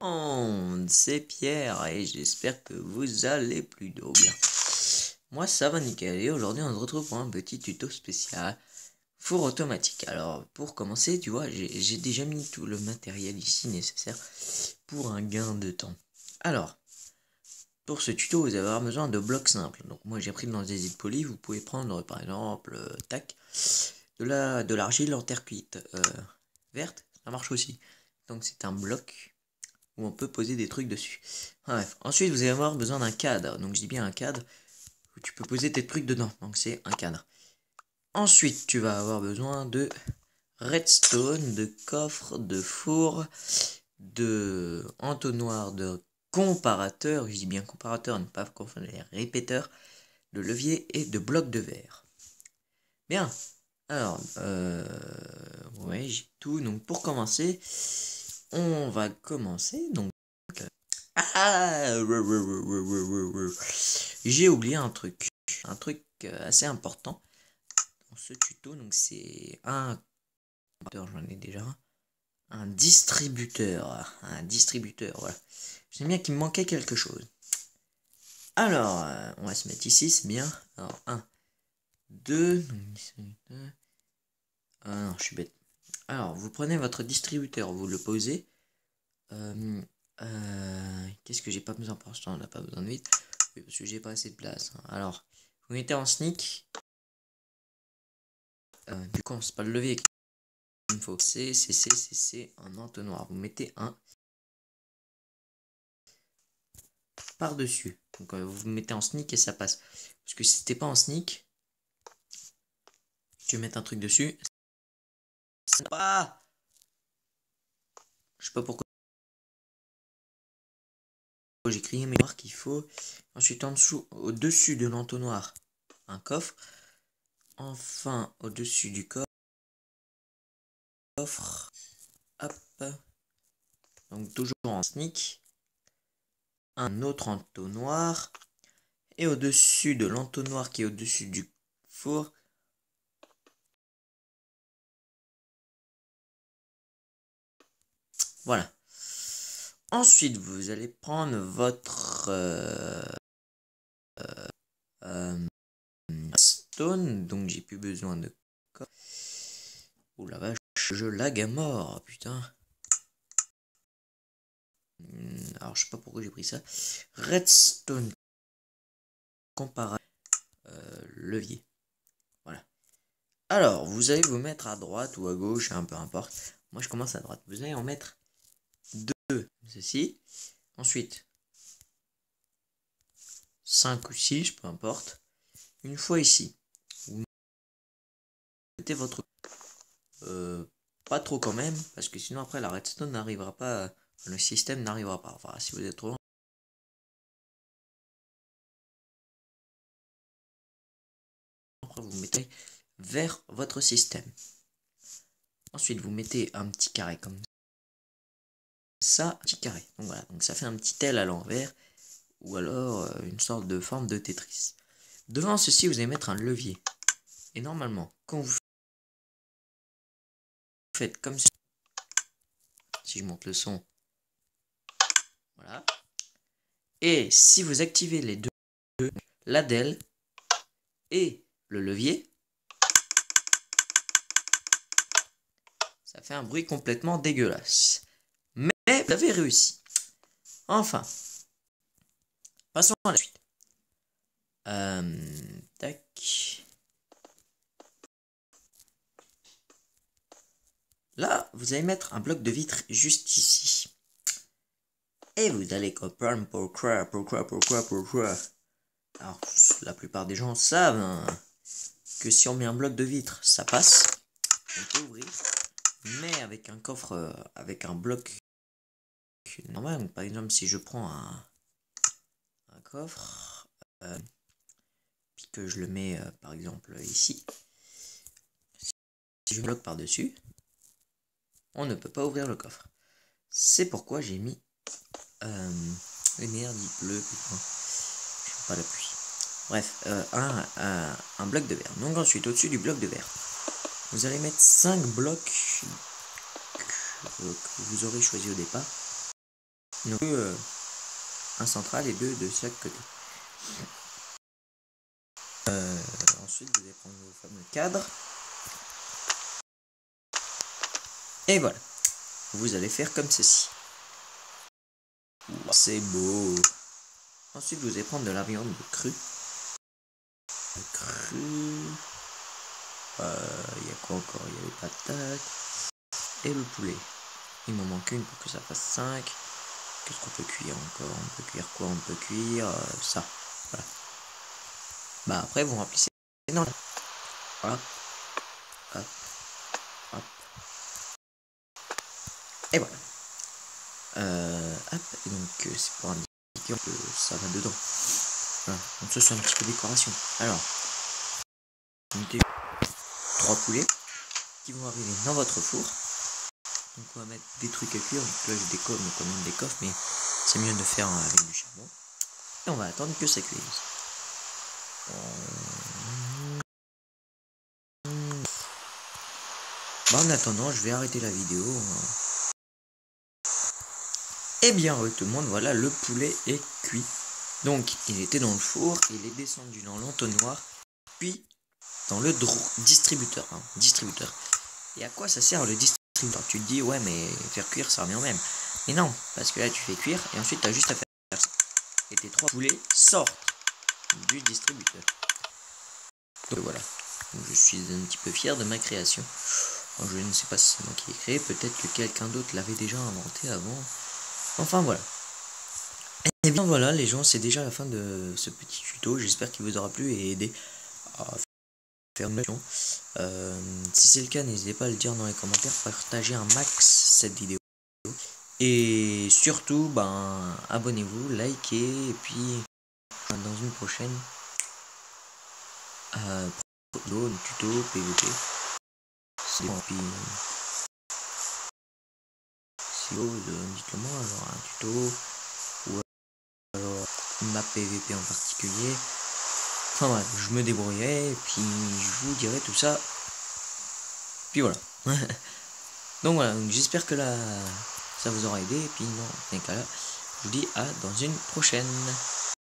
monde, c'est Pierre et j'espère que vous allez plutôt bien. Moi ça va nickel et aujourd'hui on se retrouve pour un petit tuto spécial four automatique. Alors pour commencer, tu vois, j'ai déjà mis tout le matériel ici nécessaire pour un gain de temps. Alors, pour ce tuto vous allez avoir besoin de blocs simples. Donc moi j'ai pris dans des îles polies, vous pouvez prendre par exemple, tac, de l'argile en terre cuite verte, ça marche aussi. Donc c'est un bloc où on peut poser des trucs dessus. Bref, ensuite vous allez avoir besoin d'un cadre. Donc je dis bien un cadre où tu peux poser tes trucs dedans. Donc c'est un cadre. Ensuite tu vas avoir besoin de redstone, de coffre, de four, de entonnoir, de comparateur. Je dis bien comparateur, ne pas confondre les répéteurs, de levier et de blocs de verre. Bien. Alors, ouais, j'ai tout. Donc pour commencer, on va commencer. Donc, j'ai oublié un truc assez important dans ce tuto. Donc c'est j'en ai déjà un distributeur, voilà. Je sais bien qu'il me manquait quelque chose. Alors, on va se mettre ici, c'est bien. Alors 1, 2, non, je suis bête. Alors, vous prenez votre distributeur, vous le posez. Qu'est-ce que j'ai pas besoin pour l'instant? On n'a pas besoin de vite. Oui, parce que j'ai pas assez de place. Alors, vous mettez en sneak. Du coup, c'est pas le levier qu'il me faut. C'est un entonnoir. Vous mettez un par-dessus. Donc, vous mettez en sneak et ça passe. Parce que si c'était pas en sneak, tu veux mettre un truc dessus. Ça n'a pas. Je sais pas pourquoi. J'ai crié, mais qu'il faut. Ensuite, en dessous, au-dessus de l'entonnoir, un coffre. Enfin, au-dessus du coffre, hop, donc toujours en sneak, un autre entonnoir, et au-dessus de l'entonnoir qui est au-dessus du four, voilà. Ensuite, vous allez prendre votre stone, donc j'ai plus besoin de coffre. Oh la vache, je lag à mort, putain. Alors, je sais pas pourquoi j'ai pris ça. Redstone comparable levier. Voilà. Alors, vous allez vous mettre à droite ou à gauche, peu importe. Moi, je commence à droite. Vous allez en mettre deux, ceci. Ensuite, 5 ou 6, peu importe. Une fois ici, vous mettez votre... pas trop quand même, parce que sinon après la redstone n'arrivera pas, le système n'arrivera pas. Enfin, si vous êtes trop loin, après vous mettez vers votre système. Ensuite, vous mettez un petit carré comme ça, petit carré. Donc voilà, donc ça fait un petit L à l'envers, ou alors une sorte de forme de Tetris. Devant ceci, vous allez mettre un levier. Et normalement, quand vous faites comme ça, si je monte le son, voilà. Et si vous activez les deux, l'ADEL et le levier, ça fait un bruit complètement dégueulasse. Mais vous avez réussi. Enfin, passons à la suite. Tac. Là, vous allez mettre un bloc de vitre juste ici. Et vous allez comprendre pourquoi. Alors, la plupart des gens savent que si on met un bloc de vitre, ça passe. On peut ouvrir. Mais avec un coffre, avec un bloc normal, par exemple, si je prends un coffre, puis que je le mets, par exemple, ici, si je bloque par-dessus, on ne peut pas ouvrir le coffre. C'est pourquoi j'ai mis... merde, il pleut, putain. Je sais pas la pluie. Bref, un bloc de verre. Donc ensuite, au-dessus du bloc de verre, vous allez mettre 5 blocs que vous aurez choisi au départ. Donc un central et 2 de chaque côté. Ensuite vous allez prendre vos fameux cadres. Et voilà. Vous allez faire comme ceci. C'est beau. Ensuite vous allez prendre de la viande crue. Il y a quoi encore? Il y a les patates et le poulet. Il m'en manque une pour que ça fasse 5. Qu'est-ce qu'on peut cuire encore? On peut cuire quoi? On peut cuire ça. Voilà. Bah après vous remplissez dans le... Voilà. Hop. Hop. Et voilà. Hop. Et donc c'est pour indiquer que ça va dedans. Voilà. Donc ça c'est un petit peu décoration. Alors. Mettez 3 poulets qui vont arriver dans votre four. Donc on va mettre des trucs à cuire. Donc là je décolle, donc on met des coffres, mais c'est mieux de faire avec du charbon. Et on va attendre que ça cuise. Bah en attendant, je vais arrêter la vidéo. Et bien tout le monde, voilà, le poulet est cuit. Donc il était dans le four, il est descendu dans l'entonnoir, puis dans le distributeur. Distributeur. Et à quoi ça sert le distributeur? Tu te dis ouais mais faire cuire ça revient au même. Mais non, parce que là tu fais cuire et ensuite tu as juste à faire ça. Et tes 3 poulets sortent du distributeur. Donc voilà. Donc, je suis un petit peu fier de ma création. Alors, je ne sais pas si c'est moi qui ai créé, peut-être que quelqu'un d'autre l'avait déjà inventé avant. Enfin voilà. Et bien voilà les gens, c'est déjà la fin de ce petit tuto. J'espère qu'il vous aura plu et aidé à faire une action. Si c'est le cas, n'hésitez pas à le dire dans les commentaires, partagez un max cette vidéo. Et surtout, abonnez-vous, likez, et puis dans une prochaine tuto PVP. Et puis si vous dites-le moi, alors un tuto ou alors une map PVP en particulier. Enfin bref, je me débrouillerai et puis je vous dirai tout ça. Puis voilà. Donc voilà, j'espère que là ça vous aura aidé et puis non, dans les cas là, je vous dis à dans une prochaine.